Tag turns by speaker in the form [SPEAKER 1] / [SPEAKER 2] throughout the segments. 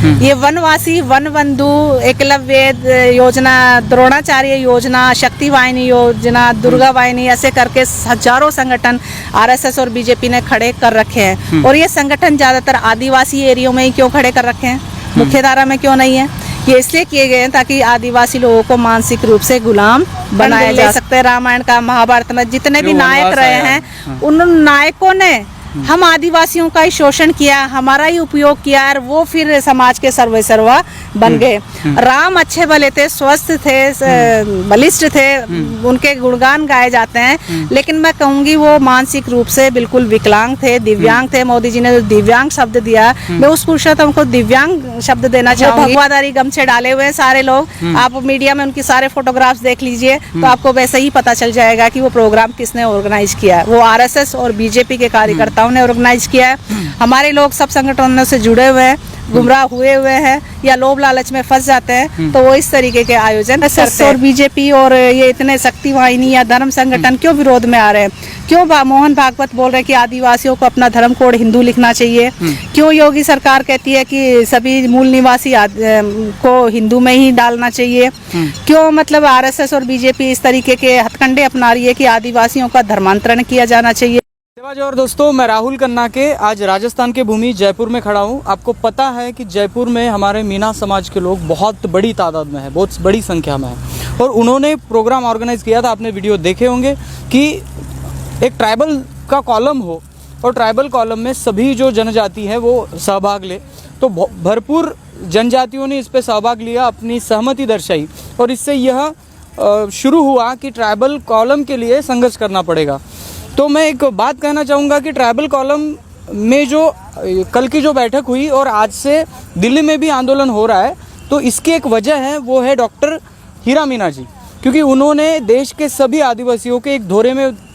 [SPEAKER 1] ये वनवासी, वन बंधु, एकलव्य योजना, द्रोणाचार्य योजना, शक्ति वाहिनी योजना, दुर्गा वाहिनी, ऐसे करके हजारों संगठन आरएसएस और बीजेपी ने खड़े कर रखे हैं। और ये संगठन ज्यादातर आदिवासी एरियो में ही क्यों खड़े कर रखे हैं, मुख्य धारा में क्यों नहीं है? ये इसलिए किए गए हैं ताकि आदिवासी लोगों को मानसिक रूप से गुलाम बनाया जा सकते हैं। रामायण का, महाभारत में जितने भी नायक रहे हैं, उन नायकों ने हम आदिवासियों का ही शोषण किया, हमारा ही उपयोग किया और वो फिर समाज के सर्वे सर्वा बन गए। राम अच्छे भले थे, स्वस्थ थे, बलिष्ठ थे, उनके गुणगान गाए जाते हैं, लेकिन मैं कहूँगी वो मानसिक रूप से बिल्कुल विकलांग थे, दिव्यांग थे। मोदी जी ने जो दिव्यांग शब्द दिया, मैं उस पुरुषोत्तम को दिव्यांग शब्द देना चाहूँगी। भगवादारी गमछे डाले हुए हैं सारे लोग, आप मीडिया में उनकी सारे फोटोग्राफ्स देख लीजिए तो आपको वैसे ही पता चल जाएगा कि वो प्रोग्राम किसने ऑर्गेनाइज किया है। वो आरएसएस और बीजेपी के कार्यकर्ताओं ने ऑर्गेनाइज किया है। हमारे लोग सब संगठनों से जुड़े हुए हैं, गुमराह हुए हैं या लोभ लालच में फंस जाते हैं, तो वो इस तरीके के आयोजन करते हैं। और बीजेपी और ये इतने शक्ति वाहिनी या धर्म संगठन क्यों विरोध में आ रहे हैं? क्यों मोहन भागवत बोल रहे हैं कि आदिवासियों को अपना धर्म कोड हिंदू लिखना चाहिए? क्यों योगी सरकार कहती है कि सभी मूल निवासी को हिंदू में ही डालना चाहिए? क्यों मतलब आरएसएस और बीजेपी इस तरीके के हथकंडे अपना रही है कि आदिवासियों का धर्मांतरण किया जाना चाहिए?
[SPEAKER 2] और दोस्तों, मैं राहुल कन्ना के आज राजस्थान के भूमि जयपुर में खड़ा हूँ। आपको पता है कि जयपुर में हमारे मीना समाज के लोग बहुत बड़ी तादाद में है, बहुत बड़ी संख्या में है, और उन्होंने प्रोग्राम ऑर्गेनाइज किया था। आपने वीडियो देखे होंगे कि एक ट्राइबल का कॉलम हो और ट्राइबल कॉलम में सभी जो जनजाति है वो सहभाग ले। तो भरपूर जनजातियों ने इस पर सहभाग लिया, अपनी सहमति दर्शाई, और इससे यह शुरू हुआ कि ट्राइबल कॉलम के लिए संघर्ष करना पड़ेगा। तो मैं एक बात कहना चाहूँगा कि ट्राइबल कॉलम में जो कल की जो बैठक हुई और आज से दिल्ली में भी आंदोलन हो रहा है, तो इसकी एक वजह है, वो है डॉक्टर हीरा मीना जी, क्योंकि उन्होंने देश के सभी आदिवासियों के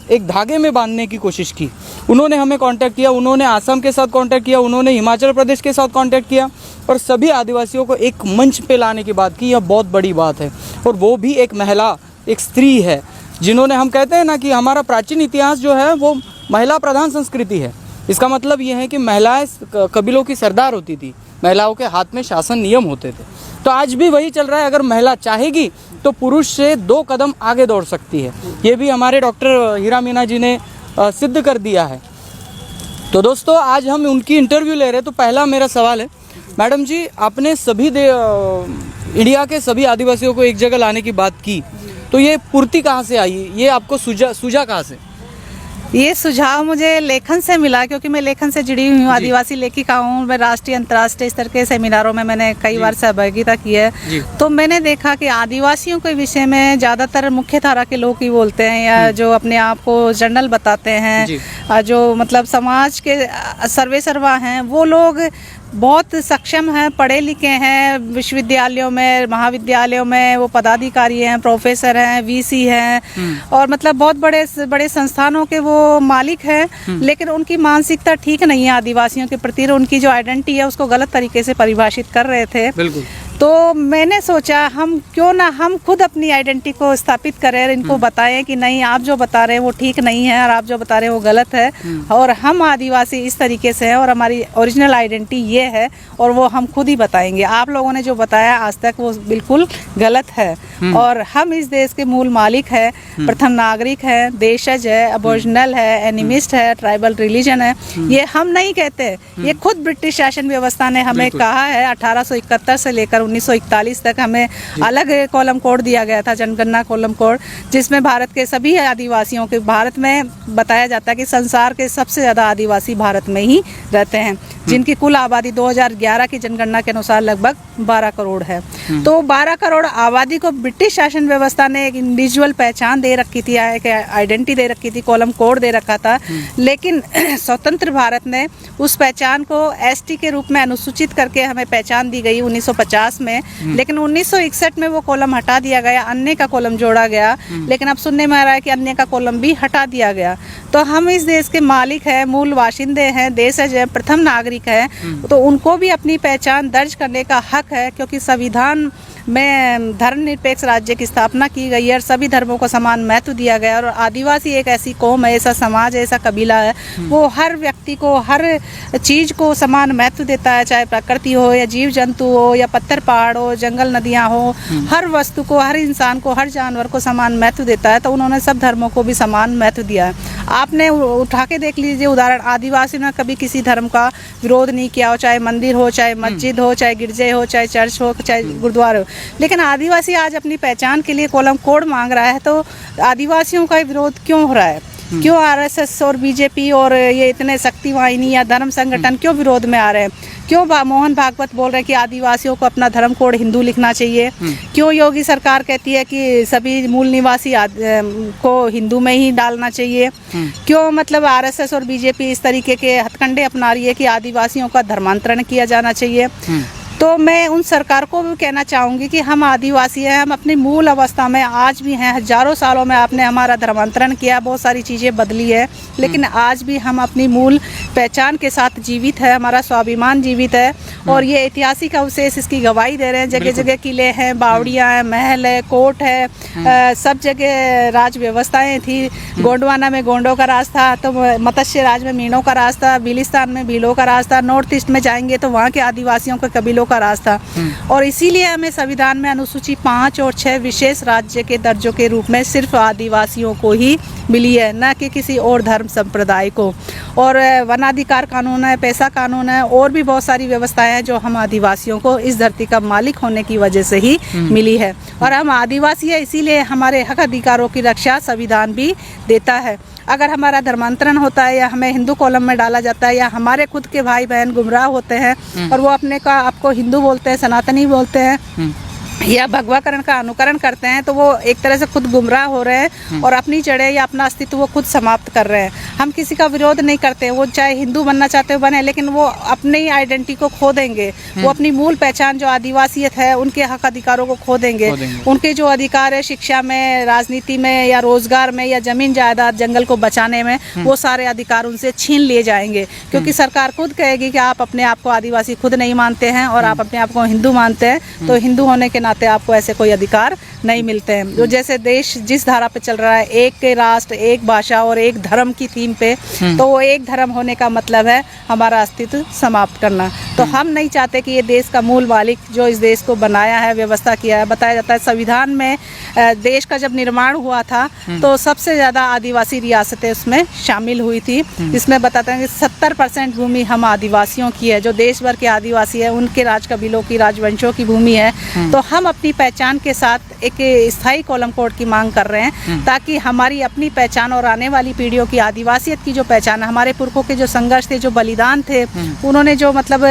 [SPEAKER 2] एक धागे में बांधने की कोशिश की। उन्होंने हमें कांटेक्ट किया, उन्होंने असम के साथ कांटेक्ट किया, उन्होंने हिमाचल प्रदेश के साथ कांटेक्ट किया और सभी आदिवासियों को एक मंच पे लाने की बात की। यह बहुत बड़ी बात है, और वो भी एक महिला, एक स्त्री है, जिन्होंने, हम कहते हैं ना कि हमारा प्राचीन इतिहास जो है वो महिला प्रधान संस्कृति है। इसका मतलब ये है कि महिलाएं कबीलों की सरदार होती थी, महिलाओं के हाथ में शासन नियम होते थे। तो आज भी वही चल रहा है। अगर महिला चाहेगी तो पुरुष से 2 कदम आगे दौड़ सकती है। ये भी हमारे डॉक्टर हीरा मीना जी ने सिद्ध कर दिया है। तो दोस्तों, आज हम उनकी इंटरव्यू ले रहे हैं। तो पहला मेरा सवाल है, मैडम जी, आपने सभी इंडिया के सभी आदिवासियों को एक जगह लाने की बात की, तो ये पूर्ति कहाँ से आई? ये आपको सूझा कहाँ से?
[SPEAKER 1] ये सुझाव मुझे लेखन से मिला, क्योंकि मैं लेखन से जुड़ी हुई हूँ, आदिवासी लेखिका हूँ। मैं राष्ट्रीय अंतर्राष्ट्रीय स्तर के सेमिनारों में मैंने कई बार सहभागिता की है। तो मैंने देखा कि आदिवासियों के विषय में ज़्यादातर मुख्य धारा के लोग ही बोलते हैं, या जो अपने आप को जनरल बताते हैं, जो मतलब समाज के सर्वे सर्वा हैं, वो लोग बहुत सक्षम हैं, पढ़े लिखे हैं, विश्वविद्यालयों में, महाविद्यालयों में वो पदाधिकारी हैं, प्रोफेसर हैं, वीसी हैं, और मतलब बहुत बड़े बड़े संस्थानों के वो मालिक हैं, लेकिन उनकी मानसिकता ठीक नहीं है आदिवासियों के प्रति। उनकी जो आइडेंटिटी है उसको गलत तरीके से परिभाषित कर रहे थे। बिल्कुल। तो मैंने सोचा हम क्यों ना हम खुद अपनी आइडेंटिटी को स्थापित करें, इनको बताएं कि नहीं, आप जो बता रहे हैं वो ठीक नहीं है और आप जो बता रहे हैं वो गलत है, और हम आदिवासी इस तरीके से हैं और हमारी ओरिजिनल आइडेंटिटी ये है, और वो हम खुद ही बताएंगे। आप लोगों ने जो बताया आज तक वो बिल्कुल गलत है, और हम इस देश के मूल मालिक है, प्रथम नागरिक है, देशज है, अबोरिजिनल है, एनिमिस्ट है, ट्राइबल रिलीजन है। ये हम नहीं कहते, ये खुद ब्रिटिश शासन व्यवस्था ने हमें कहा है। 1871 से लेकर 1941 तक हमें अलग कॉलम कोड दिया गया था, जनगणना कॉलम कोड, जिसमें भारत के सभी आदिवासियों के, भारत में बताया जाता है कि संसार के सबसे ज़्यादा आदिवासी भारत में ही रहते हैं, जिनकी कुल आबादी 2011 की जनगणना के अनुसार लगभग 12 करोड़ है। तो 12 करोड़ आबादी को ब्रिटिश शासन व्यवस्था ने एक इंडिविजुअल पहचान दे रखी थी, एक आइडेंटिटी दे रखी थी, कॉलम कोड दे रखा था, लेकिन स्वतंत्र भारत ने उस पहचान को एसटी के रूप में अनुसूचित करके हमें पहचान दी गई 1950 में, लेकिन 1961 में वो कॉलम हटा दिया गया, अन्य का कॉलम जोड़ा गया, लेकिन अब सुनने में आ रहा है कि अन्य का कॉलम भी हटा दिया गया। तो हम इस देश के मालिक हैं, मूल वाशिंदे हैं, देशज हैं, प्रथम नागरिक हैं, तो उनको भी अपनी पहचान दर्ज करने का हक है, क्योंकि संविधान में धर्मनिरपेक्ष राज्य की स्थापना की गई है और सभी धर्मों को समान महत्व दिया गया है। और आदिवासी एक ऐसी कौम है, ऐसा समाज है, ऐसा कबीला है, वो हर व्यक्ति को, हर चीज़ को समान महत्व देता है, चाहे प्रकृति हो या जीव जंतु हो या पत्थर पहाड़ हो, जंगल नदियाँ हो, हर वस्तु को, हर इंसान को, हर जानवर को समान महत्व देता है। तो उन्होंने सब धर्मों को भी समान महत्व दिया है। आपने उठा के देख लीजिए उदाहरण, आदिवासी ने कभी किसी धर्म का विरोध नहीं किया हो, चाहे मंदिर हो, चाहे मस्जिद हो, चाहे गिरजे हो, चाहे चर्च हो, चाहे गुरुद्वारे हो। लेकिन आदिवासी आज अपनी पहचान के लिए कॉलम कोड मांग रहा है, तो आदिवासियों का विरोध क्यों हो रहा है? क्यों आरएसएस और बीजेपी और ये इतने शक्तिवाहिनी या धर्म संगठन क्यों विरोध में आ रहे हैं? क्यों मोहन भागवत बोल रहे हैं कि आदिवासियों को अपना धर्म कोड हिंदू लिखना चाहिए? क्यों योगी सरकार कहती है कि सभी मूल निवासी को हिंदू में ही डालना चाहिए? क्यों मतलब आरएसएस और बीजेपी इस तरीके के हथकंडे अपना रही है कि आदिवासियों का धर्मांतरण किया जाना चाहिए? तो मैं उन सरकार को भी कहना चाहूँगी कि हम आदिवासी हैं, हम अपनी मूल अवस्था में आज भी हैं। हजारों सालों में आपने हमारा धर्मांतरण किया, बहुत सारी चीज़ें बदली है, लेकिन आज भी हम अपनी मूल पहचान के साथ जीवित है, हमारा स्वाभिमान जीवित है। और ये ऐतिहासिक अवशेष इसकी गवाही दे रहे हैं। जगह जगह किले हैं, बावड़ियाँ हैं, महल है, कोर्ट है, सब जगह राज व्यवस्थाएँ थी। गोंडवाना में गोंडों का राज था, तो मत्स्य राज में मीणों का राज था, बिलिस्तान में भीलों का राज था, नॉर्थ ईस्ट में जाएंगे तो वहाँ के आदिवासियों के कबीलों का राज था। और इसीलिए हमें संविधान में अनुसूची 5 और 6 विशेष राज्य के दर्जों के रूप में सिर्फ आदिवासियों को ही मिली है, न कि किसी और धर्म संप्रदाय को। और वनाधिकार कानून है, पैसा कानून है, और भी बहुत सारी व्यवस्थाएं हैं जो हम आदिवासियों को इस धरती का मालिक होने की वजह से ही मिली है। और हम आदिवासी है, इसीलिए हमारे हक अधिकारों की रक्षा संविधान भी देता है। अगर हमारा धर्मांतरण होता है या हमें हिंदू कॉलम में डाला जाता है या हमारे खुद के भाई बहन गुमराह होते हैं और वो अपने का आपको हिंदू बोलते हैं, सनातनी बोलते हैं या भगवाकरण का अनुकरण करते हैं, तो वो एक तरह से खुद गुमराह हो रहे हैं और अपनी जड़ें या अपना अस्तित्व वो खुद समाप्त कर रहे हैं। हम किसी का विरोध नहीं करते, वो चाहे हिंदू बनना चाहते हो बने, लेकिन वो अपनी आइडेंटिटी को खो देंगे, वो अपनी मूल पहचान जो आदिवासियत है, उनके हक अधिकारों को खो देंगे। उनके जो अधिकार है शिक्षा में, राजनीति में या रोजगार में या जमीन जायदाद जंगल को बचाने में, वो सारे अधिकार उनसे छीन लिए जाएंगे। क्योंकि सरकार खुद कहेगी कि आप अपने आप को आदिवासी खुद नहीं मानते हैं और आप अपने आप को हिंदू मानते हैं, तो हिंदू होने के नाते आपको ऐसे कोई अधिकार नहीं मिलते हैं। जो जैसे देश जिस धारा पे चल रहा है, एक के राष्ट्र, एक भाषा और एक धर्म की थीम पे, तो वो एक धर्म होने का मतलब है हमारा अस्तित्व समाप्त करना। तो हम नहीं चाहते कि ये देश का मूल मालिक जो इस देश को बनाया है, व्यवस्था किया है, बताया जाता है संविधान में देश का जब निर्माण हुआ था तो सबसे ज़्यादा आदिवासी रियासतें उसमें शामिल हुई थी। इसमें बताते हैं कि 70% भूमि हम आदिवासियों की है, जो देश भर के आदिवासी है उनके राज कबीलों की, राजवंशों की भूमि है। तो हम अपनी पहचान के साथ एक स्थायी कॉलम कोड की मांग कर रहे हैं, ताकि हमारी अपनी पहचान और आने वाली पीढ़ियों की आदिवासियत की जो पहचान है, हमारे पुरखों के जो संघर्ष थे, जो बलिदान थे, उन्होंने जो मतलब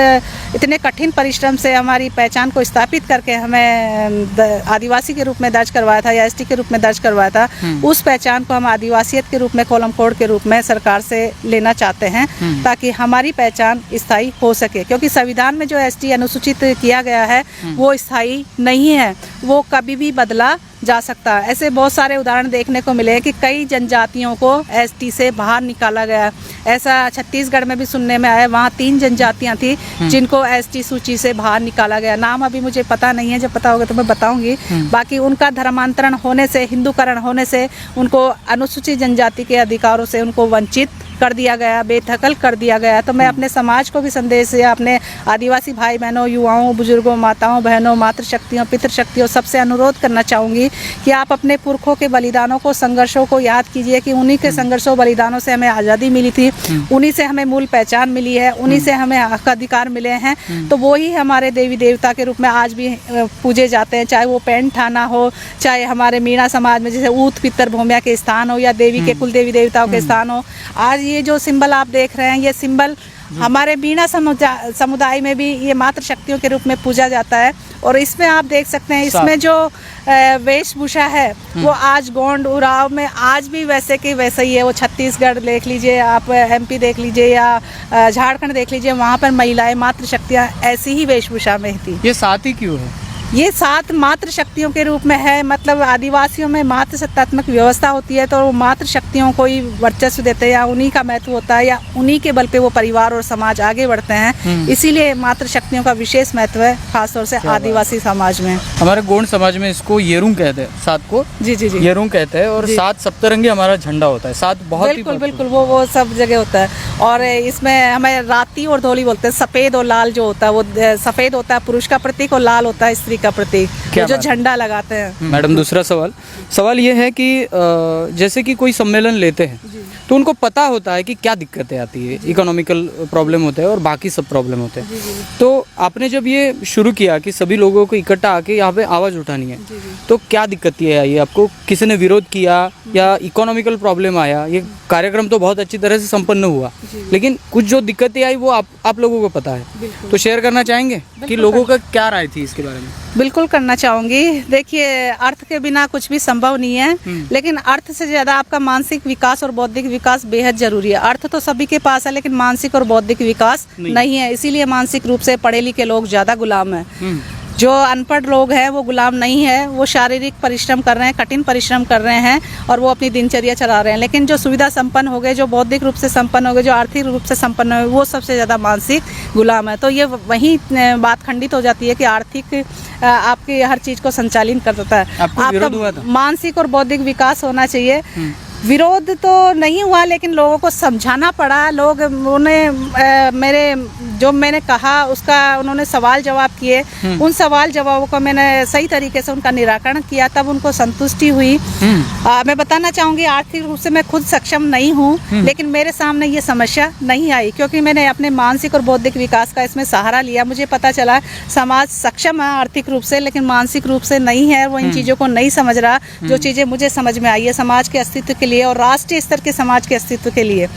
[SPEAKER 1] इतने कठिन परिश्रम से हमारी पहचान को स्थापित करके हमें आदिवासी के रूप में दर्ज करवाया था या एसटी के रूप में दर्ज करवाया था, उस पहचान को हम आदिवासियत के रूप में कॉलम कोड के रूप में सरकार से लेना चाहते हैं, ताकि हमारी पहचान स्थायी हो सके। क्योंकि संविधान में जो एसटी अनुसूचित किया गया है वो स्थायी नहीं है, वो कभी भी बदला जा सकता है। ऐसे बहुत सारे उदाहरण देखने को मिले हैं कि कई जनजातियों को एसटी से बाहर निकाला गया। ऐसा छत्तीसगढ़ में भी सुनने में आया, वहाँ 3 जनजातियाँ थी जिनको एसटी सूची से बाहर निकाला गया। नाम अभी मुझे पता नहीं है, जब पता होगा तो मैं बताऊंगी। बाकी उनका धर्मांतरण होने से, हिंदूकरण होने से उनको अनुसूचित जनजाति के अधिकारों से उनको वंचित कर दिया गया, बेदखल कर दिया गया। तो मैं अपने समाज को भी संदेश या अपने आदिवासी भाई बहनों, युवाओं, बुजुर्गों, माताओं, बहनों, मातृशक्तियों, पितृशक्तियों सबसे अनुरोध करना चाहूँगी कि आप अपने पुरखों के बलिदानों को, संघर्षों को याद कीजिए कि उन्हीं के संघर्षों बलिदानों से हमें आज़ादी मिली थी, उन्हीं से हमें मूल पहचान मिली है, उन्हीं से हमें हक अधिकार मिले हैं। तो वो ही हमारे देवी देवता के रूप में आज भी पूजे जाते हैं, चाहे वो पेंट थाना हो, चाहे हमारे मीणा समाज में जैसे ऊत पितर भूमिया के स्थान हो या देवी के कुल देवी देवताओं के स्थान हो। आज ये जो सिंबल आप देख रहे हैं, ये सिंबल हमारे मीणा समुदाय में भी ये मातृशक्तियों के रूप में पूजा जाता है। और इसमें आप देख सकते हैं, इसमें जो वेशभूषा है वो आज गोंड उराव में आज भी वैसे के वैसे ही है। वो छत्तीसगढ़ देख लीजिए, आप एमपी देख लीजिए या झारखंड देख लीजिए, वहाँ पर महिलाएं, मातृशक्तियाँ ऐसी ही वेशभूषा में थी।
[SPEAKER 2] ये साथ ही क्यों है?
[SPEAKER 1] ये 7 मातृ शक्तियों के रूप में है। मतलब आदिवासियों में मातृ सत्तात्मक व्यवस्था होती है, तो वो मातृ शक्तियों को ही वर्चस्व देते हैं, या उन्हीं का महत्व होता है, या उन्हीं के बल पे वो परिवार और समाज आगे बढ़ते हैं। इसीलिए मातृ शक्तियों का विशेष महत्व है, खासतौर से आदिवासी समाज में।
[SPEAKER 2] हमारे गोंड समाज में इसको येरुंग कहते हैं, 7 को
[SPEAKER 1] जी जी जी,
[SPEAKER 2] येरुंग कहते हैं। और 7 सप्तरंगी हमारा झंडा होता है, 7 बहुत ही
[SPEAKER 1] बिल्कुल बिल्कुल, वो सब जगह होता है। और इसमें हमें राती और धोली बोलते हैं। सफ़ेद और लाल जो होता है, वो सफ़ेद होता है पुरुष का प्रतीक और लाल होता है स्त्री का प्रतीक, जो झंडा लगाते हैं।
[SPEAKER 2] मैडम, दूसरा सवाल ये है कि जैसे कि कोई सम्मेलन लेते हैं तो उनको पता होता है कि क्या दिक्कतें आती है, इकोनॉमिकल प्रॉब्लम होते हैं और बाकी सब प्रॉब्लम होते हैं। तो आपने जब ये शुरू किया कि सभी लोगों को इकट्ठा आके यहाँ पे आवाज़ उठानी है, तो क्या दिक्कतें आई? आपको किसी ने विरोध किया या इकोनॉमिकल प्रॉब्लम आया? ये कार्यक्रम तो बहुत अच्छी तरह से संपन्न हुआ, लेकिन कुछ जो दिक्कतें आई वो आप लोगों को पता है, तो शेयर करना चाहेंगे कि लोगों का क्या राय थी इसके बारे में?
[SPEAKER 1] बिल्कुल करना चाहूँगी। देखिए, अर्थ के बिना कुछ भी संभव नहीं है, लेकिन अर्थ से ज़्यादा आपका मानसिक विकास और बौद्धिक विकास बेहद जरूरी है। अर्थ तो सभी के पास है, लेकिन मानसिक और बौद्धिक विकास नहीं है। इसीलिए मानसिक रूप से पढ़े लिखे लोग ज़्यादा गुलाम हैं। जो अनपढ़ लोग हैं वो गुलाम नहीं है, वो शारीरिक परिश्रम कर रहे हैं, कठिन परिश्रम कर रहे हैं और वो अपनी दिनचर्या चला रहे हैं। लेकिन जो सुविधा संपन्न हो गए, जो बौद्धिक रूप से संपन्न हो गए, जो आर्थिक रूप से संपन्न हो गए, वो सबसे ज़्यादा मानसिक गुलाम है। तो ये वहीं बात खंडित हो जाती है कि आर्थिक आपकी हर चीज़ को संचालित करता है। आपका मानसिक और बौद्धिक विकास होना चाहिए। विरोध तो नहीं हुआ, लेकिन लोगों को समझाना पड़ा। लोग जो मैंने कहा उसका उन्होंने सवाल जवाब किए, उन सवाल जवाबों को मैंने सही तरीके से उनका निराकरण किया, तब उनको संतुष्टि हुई। मैं बताना चाहूँगी, आर्थिक रूप से मैं खुद सक्षम नहीं हूँ, लेकिन मेरे सामने ये समस्या नहीं आई, क्योंकि मैंने अपने मानसिक और बौद्धिक विकास का इसमें सहारा लिया। मुझे पता चला समाज सक्षम है आर्थिक रूप से, लेकिन मानसिक रूप से नहीं है। वो इन चीज़ों को नहीं समझ रहा, जो चीज़ें मुझे समझ में आई है समाज के अस्तित्व के लिए और राष्ट्रीय स्तर के समाज के अस्तित्व के लिए।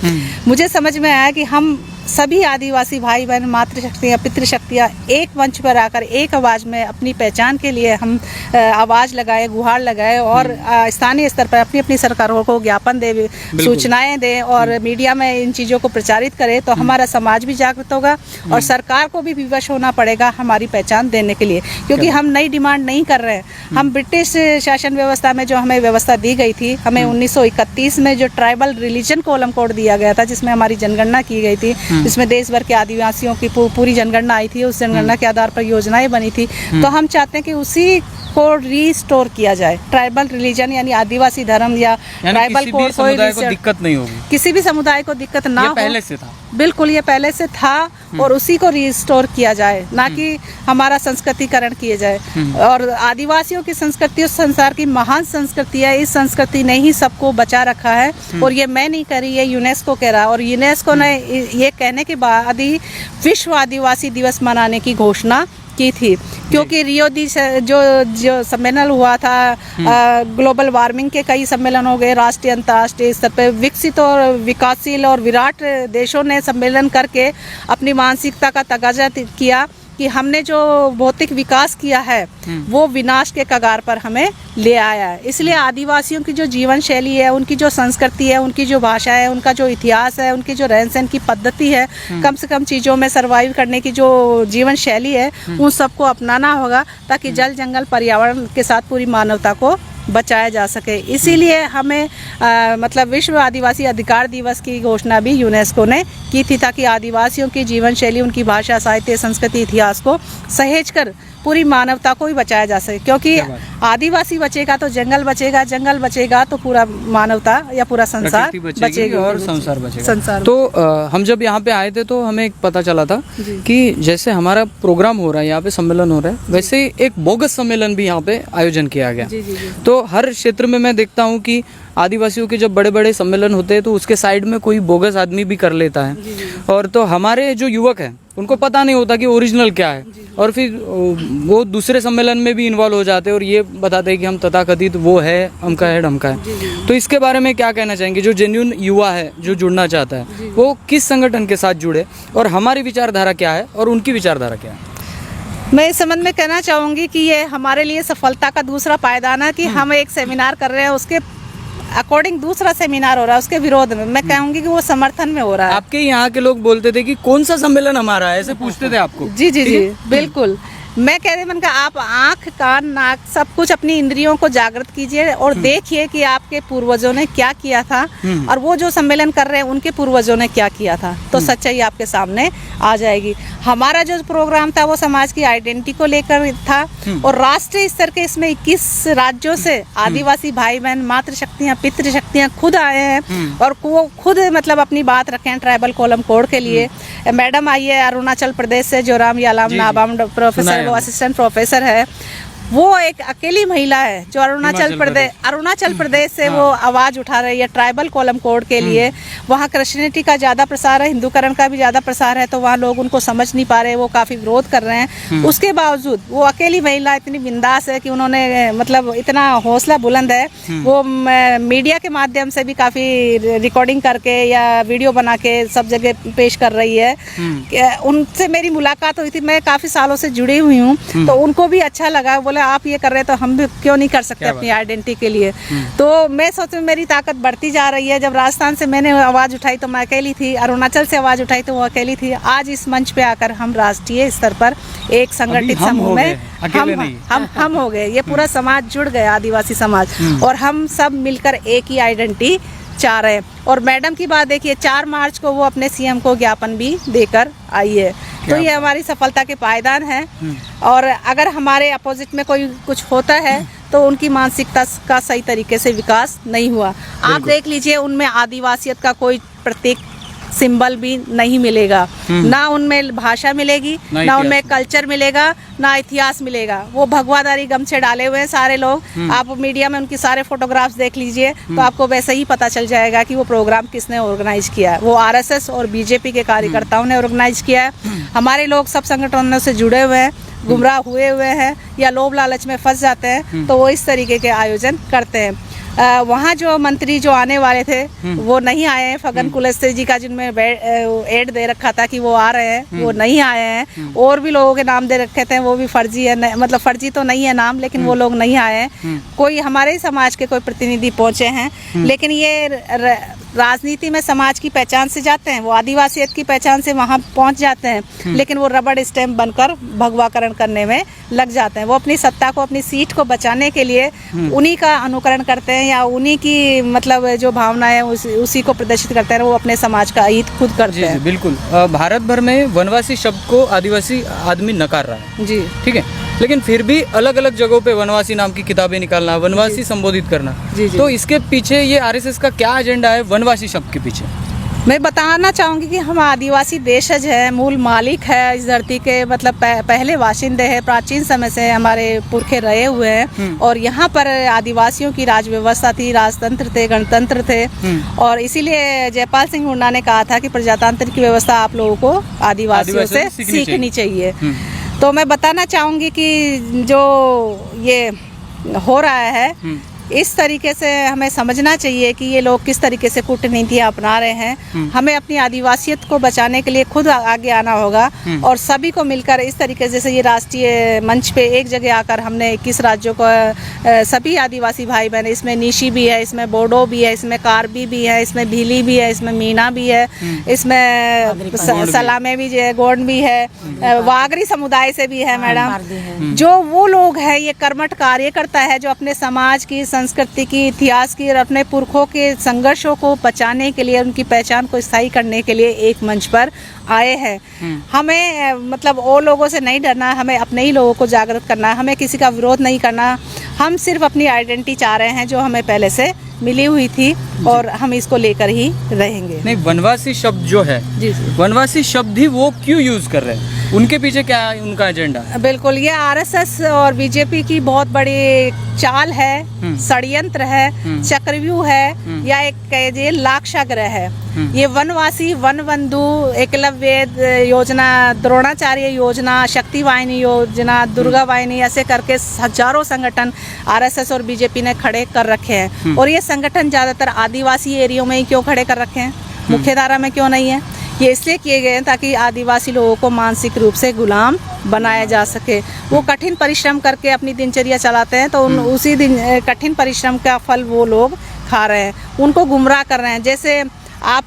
[SPEAKER 1] मुझे समझ में आया कि हम सभी आदिवासी भाई बहन, मातृशक्तियाँ, पितृशक्तियाँ एक मंच पर आकर एक आवाज़ में अपनी पहचान के लिए हम आवाज़ लगाए, गुहार लगाए और स्थानीय स्तर पर अपनी अपनी सरकारों को ज्ञापन दे, सूचनाएं दें और मीडिया में इन चीज़ों को प्रचारित करें, तो हमारा समाज भी जागृत होगा और सरकार को भी विवश होना पड़ेगा हमारी पहचान देने के लिए। क्योंकि हम नई डिमांड नहीं कर रहे हैं। हम ब्रिटिश शासन व्यवस्था में जो हमें व्यवस्था दी गई थी, हमें 1931 में जो ट्राइबल रिलीजन कोलम कोड दिया गया था, जिसमें हमारी जनगणना की गई थी, जिसमें देश भर के आदिवासियों की पूरी जनगणना आई थी, उस जनगणना के आधार पर योजनाएं बनी थी। तो हम चाहते हैं कि उसी को रीस्टोर किया जाए। ट्राइबल रिलीजन यानी आदिवासी धर्म या ट्राइबल कोड, कोई
[SPEAKER 2] दिक्कत नहीं होगी,
[SPEAKER 1] किसी भी समुदाय को दिक्कत ना हो।
[SPEAKER 2] पहले से था,
[SPEAKER 1] बिल्कुल ये पहले से था और उसी को रिस्टोर किया जाए, ना कि हमारा संस्कृतिकरण किया जाए। और आदिवासियों की संस्कृति उस संसार की महान संस्कृति है। इस संस्कृति ने ही सबको बचा रखा है और ये मैं नहीं कह रही, ये यूनेस्को कह रहा है। और यूनेस्को ने ये कहने के बाद ही विश्व आदिवासी दिवस मनाने की घोषणा की थी, क्योंकि रियो दी जो सम्मेलन हुआ था, ग्लोबल वार्मिंग के कई सम्मेलन हो गए राष्ट्रीय अंतर्राष्ट्रीय स्तर पर। विकसित और विकासशील और विराट देशों ने सम्मेलन करके अपनी मानसिकता का तगाजा किया कि हमने जो भौतिक विकास किया है वो विनाश के कगार पर हमें ले आया है। इसलिए आदिवासियों की जो जीवन शैली है, उनकी जो संस्कृति है, उनकी जो भाषा है, उनका जो इतिहास है, उनकी जो रहन सहन की पद्धति है, कम से कम चीज़ों में सर्वाइव करने की जो जीवन शैली है, उन सबको अपनाना होगा, ताकि जल जंगल पर्यावरण के साथ पूरी मानवता को बचाया जा सके। इसीलिए हमें मतलब विश्व आदिवासी अधिकार दिवस की घोषणा भी यूनेस्को ने की थी, ताकि आदिवासियों की जीवन शैली, उनकी भाषा, साहित्य, संस्कृति, इतिहास को सहेज कर पूरी मानवता को ही बचाया जा सके। क्योंकि आदिवासी बचेगा तो जंगल बचेगा, जंगल बचेगा तो पूरा मानवता या पूरा संसार बचेगा और
[SPEAKER 2] संसार बचेगा। तो हम जब यहाँ पे आए थे तो हमें एक पता चला था कि जैसे हमारा प्रोग्राम हो रहा है, यहाँ पे सम्मेलन हो रहा है, वैसे एक बोगस सम्मेलन भी यहाँ पे आयोजन किया गया। तो हर क्षेत्र में मैं देखता हूँ कि आदिवासियों के जब बड़े बड़े सम्मेलन होते हैं तो उसके साइड में कोई बोगस आदमी भी कर लेता है। और तो हमारे जो युवक हैं उनको पता नहीं होता कि ओरिजिनल क्या है, और फिर वो दूसरे सम्मेलन में भी इन्वॉल्व हो जाते हैं और ये बताते हैं कि हम तथाकथित वो है, अमका है, ढमका है। तो इसके बारे में क्या कहना चाहेंगे? जो जेन्युइन युवा है, जो जुड़ना चाहता है, वो किस संगठन के साथ जुड़े और हमारी विचारधारा क्या है और उनकी विचारधारा क्या है?
[SPEAKER 1] मैं इस संबंध में कहना चाहूँगी कि ये हमारे लिए सफलता का दूसरा पायदान है कि हम एक सेमिनार कर रहे हैं, उसके अकॉर्डिंग दूसरा सेमिनार हो रहा है उसके विरोध में। मैं कहूँगी कि वो समर्थन में हो रहा है।
[SPEAKER 2] आपके यहाँ के लोग बोलते थे कि कौन सा सम्मेलन हमारा है, ऐसे पूछते थे आपको?
[SPEAKER 1] जी जी जी बिल्कुल। मैं कह रही मन का आप आंख कान नाक सब कुछ अपनी इंद्रियों को जागृत कीजिए और देखिए कि आपके पूर्वजों ने क्या किया था और वो जो सम्मेलन कर रहे हैं उनके पूर्वजों ने क्या किया था, तो सच्चाई आपके सामने आ जाएगी। हमारा जो प्रोग्राम था वो समाज की आइडेंटिटी को लेकर था और राष्ट्रीय स्तर के इसमें 21 राज्यों से आदिवासी भाई बहन मातृशक्तियाँ पितृशक्तियाँ खुद आए हैं और वो खुद मतलब अपनी बात रखे हैं ट्राइबल कॉलम कोड के लिए। मैडम आई है अरुणाचल प्रदेश से, जोराम यालाम नाबाम प्रोफेसर, वो असिस्टेंट प्रोफेसर है। वो एक अकेली महिला है जो अरुणाचल प्रदेश से वो आवाज उठा रही है ट्राइबल कॉलम कोड के लिए। वहाँ क्रिश्चियनिटी का ज़्यादा प्रसार है, हिंदूकरण का भी ज़्यादा प्रसार है, तो वहाँ लोग उनको समझ नहीं पा रहे, वो काफ़ी विरोध कर रहे हैं। उसके बावजूद वो अकेली महिला इतनी बिंदास है कि उन्होंने मतलब इतना हौसला बुलंद है, वो मीडिया के माध्यम से भी काफ़ी रिकॉर्डिंग करके या वीडियो बना के सब जगह पेश कर रही है। उनसे मेरी मुलाकात हुई थी, मैं काफ़ी सालों से जुड़ी हुई हूँ, तो उनको भी अच्छा लगा। बोले आप ये कर रहे हैं तो हम भी क्यों नहीं कर सकते अपनी आइडेंटिटी के लिए। तो मैं सोचूं मेरी ताकत बढ़ती जा रही है। जब राजस्थान से मैंने आवाज़ उठाई तो मैं अकेली थी, अरुणाचल से आवाज़ उठाई तो वो अकेली थी। आज इस मंच पे आकर हम राष्ट्रीय स्तर पर एक संगठित समूह में हम हो गए, ये पूरा समाज जुड़ गया, आदिवासी समाज, और हम सब मिलकर एक ही आइडेंटिटी चाह रहे हैं। और मैडम की बात देखिए, 4 मार्च को वो अपने सीएम को ज्ञापन भी देकर आई है, तो ये हमारी सफलता के पायदान है। और अगर हमारे अपोजिट में कोई कुछ होता है तो उनकी मानसिकता का सही तरीके से विकास नहीं हुआ। आप देख लीजिए, उनमें आदिवासियत का कोई प्रतीक सिंबल भी नहीं मिलेगा, ना उनमें भाषा मिलेगी, ना उनमें कल्चर मिलेगा, ना इतिहास मिलेगा। वो भगवादारी गमछे डाले हुए हैं सारे लोग। आप मीडिया में उनकी सारे फोटोग्राफ्स देख लीजिए तो आपको वैसे ही पता चल जाएगा कि वो प्रोग्राम किसने ऑर्गेनाइज किया है। वो आरएसएस और बीजेपी के कार्यकर्ताओं ने ऑर्गेनाइज किया है। हमारे लोग सब संगठनों से जुड़े हुए हैं, गुमराह हुए हुए हैं या लोभ लालच में फंस जाते हैं, तो वो इस तरीके के आयोजन करते हैं। वहाँ जो मंत्री जो आने वाले थे वो नहीं आए हैं। फगन कुलस्ते जी का जिनमें एड दे रखा था कि वो आ रहे हैं, वो नहीं आए हैं। और भी लोगों के नाम दे रखे थे, वो भी फर्जी है, मतलब फर्जी तो नहीं है नाम, लेकिन वो लोग नहीं आए हैं। कोई हमारे ही समाज के कोई प्रतिनिधि पहुंचे हैं, लेकिन ये राजनीति में समाज की पहचान से जाते हैं, वो आदिवासियत की पहचान से वहाँ पहुँच जाते हैं, लेकिन वो रबड़ स्टैम्प बनकर भगवाकरण करने में लग जाते हैं। वो अपनी सत्ता को, अपनी सीट को बचाने के लिए उन्हीं का अनुकरण करते हैं या उन्हीं की मतलब जो भावना है उसी को प्रदर्शित करते हैं। वो अपने समाज का हित खुद करते हैं।
[SPEAKER 2] बिल्कुल। भारत भर में वनवासी शब्द को आदिवासी आदमी नकार रहा है
[SPEAKER 1] जी,
[SPEAKER 2] ठीक है, लेकिन फिर भी अलग अलग जगहों पे वनवासी नाम की किताबें निकालना, वनवासी संबोधित करना, तो इसके पीछे ये आरएसएस का क्या एजेंडा है वनवासी शब्द के पीछे?
[SPEAKER 1] मैं बताना चाहूँगी कि हम आदिवासी देशज है, मूल मालिक है इस धरती के, मतलब पहले वाशिंदे हैं, प्राचीन समय से हमारे पुरखे रहे हुए हैं। और यहाँ पर आदिवासियों की राज व्यवस्था थी, राजतंत्र थे, गणतंत्र थे। और इसीलिए जयपाल सिंह हुड्डा ने कहा था कि प्रजातंत्र की व्यवस्था आप लोगों को आदिवासियों से सीखनी चाहिए। तो मैं बताना चाहूँगी कि जो ये हो रहा है इस तरीके से हमें समझना चाहिए कि ये लोग किस तरीके से कूटनीतियाँ अपना रहे हैं। हमें अपनी आदिवासियत को बचाने के लिए खुद आगे आना होगा और सभी को मिलकर इस तरीके से, जैसे ये राष्ट्रीय मंच पे एक जगह आकर हमने 21 राज्यों को सभी आदिवासी भाई बहन, इसमें निशी भी है, इसमें बोडो भी है, इसमें कार्बी भी है, इसमें भीली भी है, इसमें मीना भी है, इसमें सलामे भी है, गोंड भी है, वागरी समुदाय से भी है मैडम। जो वो लोग हैं, ये कर्मठ कार्यकर्ता है जो अपने समाज की, संस्कृति की, इतिहास की और अपने पुरखों के संघर्षों को बचाने के लिए, उनकी पहचान को स्थायी करने के लिए एक मंच पर आए हैं। हमें मतलब और लोगों से नहीं डरना, हमें अपने ही लोगों को जागृत करना है, हमें किसी का विरोध नहीं करना। हम सिर्फ अपनी आइडेंटिटी चाह रहे हैं जो हमें पहले से मिली हुई थी और हम इसको लेकर ही रहेंगे।
[SPEAKER 2] नहीं, वनवासी शब्द जो है,
[SPEAKER 1] जी,
[SPEAKER 2] वनवासी शब्द ही वो क्यों यूज कर रहे हैं? उनके पीछे क्या है उनका एजेंडा?
[SPEAKER 1] बिल्कुल, ये आरएसएस और बीजेपी की बहुत बड़ी चाल है, षड्यंत्र है, चक्रव्यूह है, या एक कहिए लाक्षाग्रह है। ये वनवासी, वन बंधु, एकलव्य योजना, द्रोणाचार्य योजना, शक्ति वाहिनी योजना, दुर्गा वाहिनी, ऐसे करके हजारों संगठन आरएसएस और बीजेपी ने खड़े कर रखे हैं। और ये संगठन ज्यादातर आदिवासी एरियो में ही क्यों खड़े कर रखे हैं, मुख्य धारा में क्यों नहीं है? ये इसलिए किए गए हैं ताकि आदिवासी लोगों को मानसिक रूप से गुलाम बनाया जा सके। वो कठिन परिश्रम करके अपनी दिनचर्या चलाते हैं, तो उसी दिन कठिन परिश्रम का फल वो लोग खा रहे हैं, उनको गुमराह कर रहे हैं। जैसे आप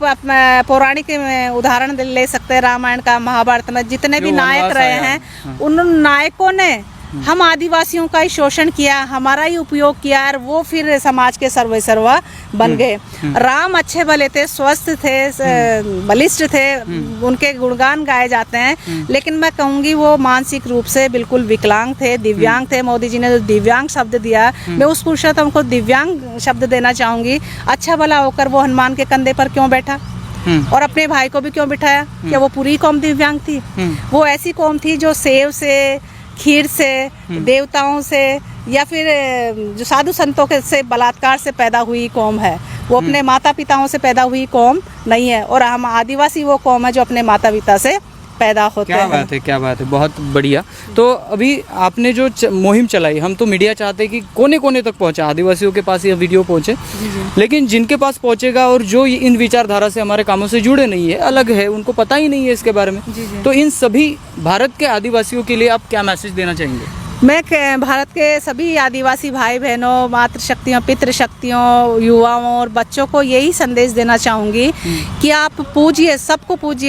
[SPEAKER 1] पौराणिक उदाहरण ले सकते हैं, रामायण का, महाभारत में जितने भी नायक रहे हैं, उन नायकों ने हम आदिवासियों का ही शोषण किया, हमारा ही उपयोग किया और वो फिर समाज के सर्वेसर्वा बन गए। राम अच्छे भले थे, स्वस्थ थे, बलिष्ठ थे, उनके गुणगान गाए जाते हैं, लेकिन मैं कहूँगी वो मानसिक रूप से बिल्कुल विकलांग थे, दिव्यांग थे। मोदी जी ने जो दिव्यांग शब्द दिया, मैं उस पुरुषोत्तम को दिव्यांग शब्द देना चाहूँगी। अच्छा भला होकर वो हनुमान के कंधे पर क्यों बैठा और अपने भाई को भी क्यों बिठाया? क्या वो पूरी कौम दिव्यांग थी? वो ऐसी कौम थी जो सेव से, खीर से, देवताओं से या फिर जो साधु संतों के से बलात्कार से पैदा हुई कौम है। वो अपने माता पिताओं से पैदा हुई कौम नहीं है, और हम आदिवासी वो कौम है जो अपने माता पिता से पैदा होते हैं।
[SPEAKER 2] क्या बात है, क्या बात है, बहुत बढ़िया। तो अभी आपने जो मुहिम चलाई, हम तो मीडिया चाहते हैं कि कोने कोने तक पहुंचे, आदिवासियों के पास ये वीडियो पहुंचे, लेकिन जिनके पास पहुंचेगा और जो इन विचारधारा से हमारे कामों से जुड़े नहीं है, अलग है, उनको पता ही नहीं है इसके बारे में, तो इन सभी भारत के आदिवासियों के लिए आप क्या मैसेज देना चाहेंगे?
[SPEAKER 1] मैं भारत के सभी आदिवासी भाई बहनों, मातृशक्तियों, पितृशक्तियों, युवाओं और बच्चों को यही संदेश देना चाहूँगी कि आप पूजिए,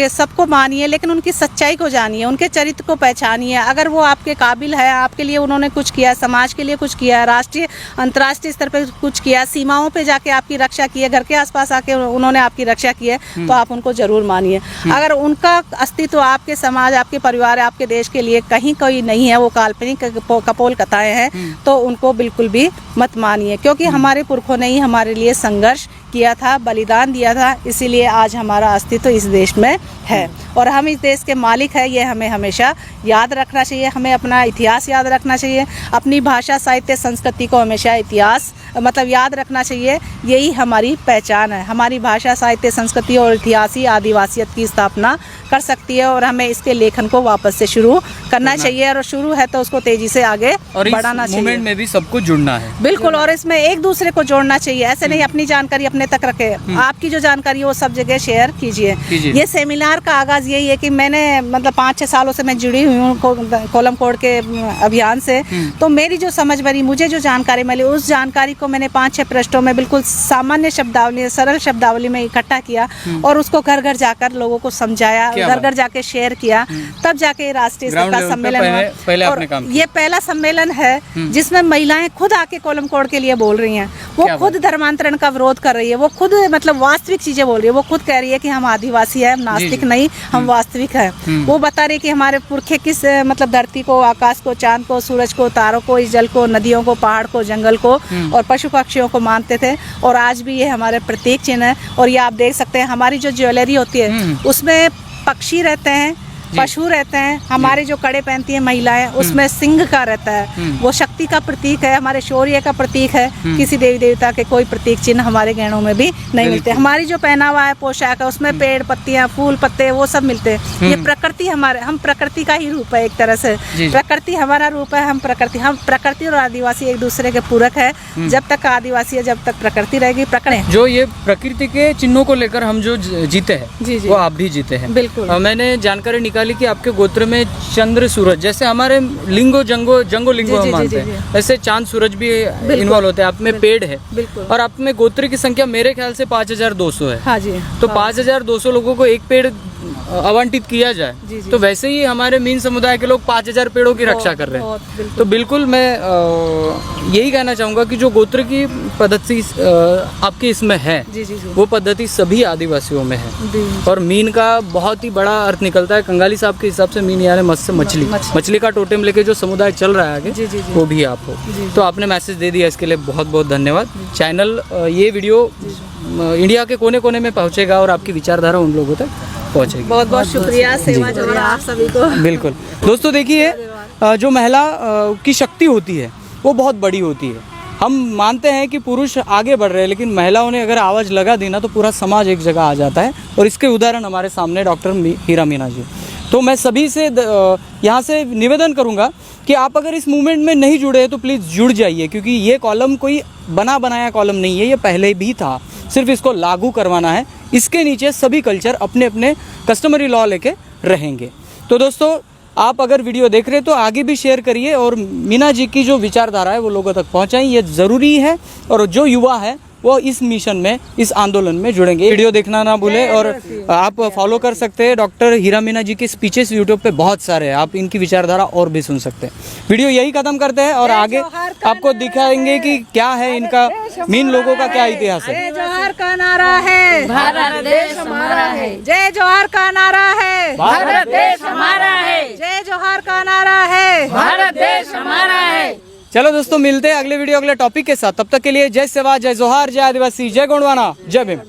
[SPEAKER 1] सबको मानिए, लेकिन उनकी सच्चाई को जानिए, उनके चरित्र को पहचानिए। अगर वो आपके काबिल है, आपके लिए उन्होंने कुछ किया, समाज के लिए कुछ किया, राष्ट्रीय अंतर्राष्ट्रीय स्तर पर कुछ किया, सीमाओं पे जाके आपकी रक्षा की है, घर के आसपास आके उन्होंने आपकी रक्षा की है, तो आप उनको जरूर मानिए। अगर उनका अस्तित्व आपके समाज, आपके परिवार, आपके देश के लिए कहीं कोई नहीं है, वो काल्पनिक कपोल कथाएं हैं, तो उनको बिल्कुल भी मत मानिए, क्योंकि हमारे पुरखों ने ही हमारे लिए संघर्ष किया था, बलिदान दिया था, इसीलिए आज हमारा अस्तित्व इस देश में है और हम इस देश के मालिक हैं। ये हमें हमेशा याद रखना चाहिए, हमें अपना इतिहास याद रखना चाहिए, अपनी भाषा, साहित्य, संस्कृति को हमेशा इतिहास याद रखना चाहिए। यही हमारी पहचान है। हमारी भाषा, साहित्य, संस्कृति और इतिहास ही आदिवासियत की स्थापना कर सकती है, और हमें इसके लेखन को वापस से शुरू करना चाहिए, और शुरू है तो उसको तेजी से आगे बढ़ाना चाहिए।
[SPEAKER 2] मूवमेंट में भी सबको जुड़ना है,
[SPEAKER 1] बिल्कुल, और इसमें एक दूसरे को जोड़ना चाहिए। ऐसे नहीं अपनी जानकारी अपने तक रखे, आपकी जो जानकारी है वो सब जगह शेयर कीजिए। ये सेमिनार का आगाज यही है कि मैंने 5-6 सालों से मैं जुड़ी हुई हूँ कोलम कोड के अभियान से, तो मेरी जो समझ बनी, मुझे जो जानकारी मिली, उस जानकारी को मैंने 5-6 पृष्ठों में बिल्कुल सामान्य शब्दावली, सरल शब्दावली में इकट्ठा किया और उसको घर घर जाकर लोगों को समझाया, घर घर जाके शेयर किया, तब जाके राष्ट्रीय स्तर का सम्मेलन हुआ। और ये पहला सम्मेलन है जिसमें महिलाएं खुद आके कोलम कोड के लिए बोल रही हैं। वो खुद धर्मांतरण का विरोध कर रही है, वो खुद वास्तविक चीजें बोल रही है। वो खुद कह रही है कि हम आदिवासी है, नास्तिक नहीं, हम वास्तविक है। वो बता रही है कि हमारे पुरखे किस धरती को, आकाश को, चांद को, सूरज को, तारों को, इस जल को, नदियों को, पहाड़ को, जंगल को और पशु पक्षियों को मानते थे, और आज भी ये हमारे प्रतीक चिन्ह है। और ये आप देख सकते हैं, हमारी जो ज्वेलरी होती है उसमें पक्षी रहते हैं, पशु रहते हैं, हमारे जो कड़े पहनती हैं महिलाएं उसमें सिंह का रहता है, वो शक्ति का प्रतीक है, हमारे शौर्य का प्रतीक है। किसी देवी देवता के कोई प्रतीक चिन्ह हमारे गहनों में भी नहीं मिलते। हमारी जो पहनावा है, पोशाक है, उसमें पेड़, पत्तियां, फूल, पत्ते, वो सब मिलते हैं। ये प्रकृति हम प्रकृति का ही रूप है, एक तरह से प्रकृति हमारा रूप है। हम प्रकृति और आदिवासी एक दूसरे के पूरक है। जब तक आदिवासी है, जब तक प्रकृति रहेगी। जो
[SPEAKER 2] ये प्रकृति के चिन्हों को लेकर हम जो जीते हैं, वो आप भी जीते हैं।
[SPEAKER 1] बिल्कुल,
[SPEAKER 2] मैंने जानकारी निकाली कि आपके गोत्र में चंद्र सूरज, जैसे हमारे लिंगो जंगो लिंगो हम मानते हैं, वैसे चांद सूरज भी इन्वॉल्व होते हैं। आप में पेड़ है, और आप में गोत्र की संख्या मेरे ख्याल से 5200 है।
[SPEAKER 1] हाँ जी,
[SPEAKER 2] तो 5200 लोगों को एक पेड़ आवंटित किया जाए, तो वैसे ही हमारे मीन समुदाय के लोग 5000 पेड़ों की रक्षा कर रहे हैं। तो बिल्कुल मैं यही कहना चाहूँगा कि जो गोत्र की पद्धति आपके इसमें है, वो पद्धति सभी आदिवासियों में है। और मीन का बहुत ही बड़ा अर्थ निकलता है। कंगाली साहब के हिसाब से मीन यानी मत्स्य, मछली का टोटेम लेके जो समुदाय चल रहा है आगे, वो भी आप हो। तो आपने मैसेज दे दिया, इसके लिए बहुत बहुत धन्यवाद। चैनल ये वीडियो इंडिया के कोने कोने में पहुँचेगा और आपकी विचारधारा उन लोगों तक पहुँचेगी।
[SPEAKER 1] बहुत बहुत शुक्रिया, सेवा जो है आप सभी को।
[SPEAKER 2] बिल्कुल दोस्तों, देखिए जो महिला की शक्ति होती है वो बहुत बड़ी होती है। हम मानते हैं कि पुरुष आगे बढ़ रहे हैं, लेकिन महिलाओं ने अगर आवाज़ लगा दी ना, तो पूरा समाज एक जगह आ जाता है। और इसके उदाहरण हमारे सामने डॉक्टर हीरा मीना जी। तो मैं सभी से यहाँ से निवेदन करूँगा कि आप अगर इस मूवमेंट में नहीं जुड़े हैं तो प्लीज़ जुड़ जाइए, क्योंकि ये कॉलम कोई बना बनाया कॉलम नहीं है, ये पहले भी था, सिर्फ इसको लागू करवाना है। इसके नीचे सभी कल्चर अपने अपने कस्टमरी लॉ लेके रहेंगे। तो दोस्तों, आप अगर वीडियो देख रहे हैं तो आगे भी शेयर करिए, और मीना जी की जो विचारधारा है वो लोगों तक पहुंचाएं, ये ज़रूरी है। और जो युवा है वो इस मिशन में, इस आंदोलन में जुड़ेंगे। वीडियो देखना ना भूले और आप फॉलो कर सकते हैं डॉक्टर हीरा मीना जी के स्पीचेस यूट्यूब पे बहुत सारे हैं, आप इनकी विचारधारा और भी सुन सकते हैं। वीडियो यही खत्म करते हैं और आगे आपको दिखाएंगे कि क्या है इनका, मीन लोगों का क्या इतिहास है।
[SPEAKER 1] जय जोहार का नारा है,
[SPEAKER 3] भारत देश हमारा है।
[SPEAKER 1] जय जोहार का नारा है,
[SPEAKER 3] भारत देश हमारा है।
[SPEAKER 1] जय जोहार का नारा है,
[SPEAKER 3] भारत देश हमारा है।
[SPEAKER 2] चलो दोस्तों, मिलते हैं अगले वीडियो अगले टॉपिक के साथ। तब तक के लिए जय सेवा, जय जोहार, जय आदिवासी, जय गोंडवाना, जय भीम।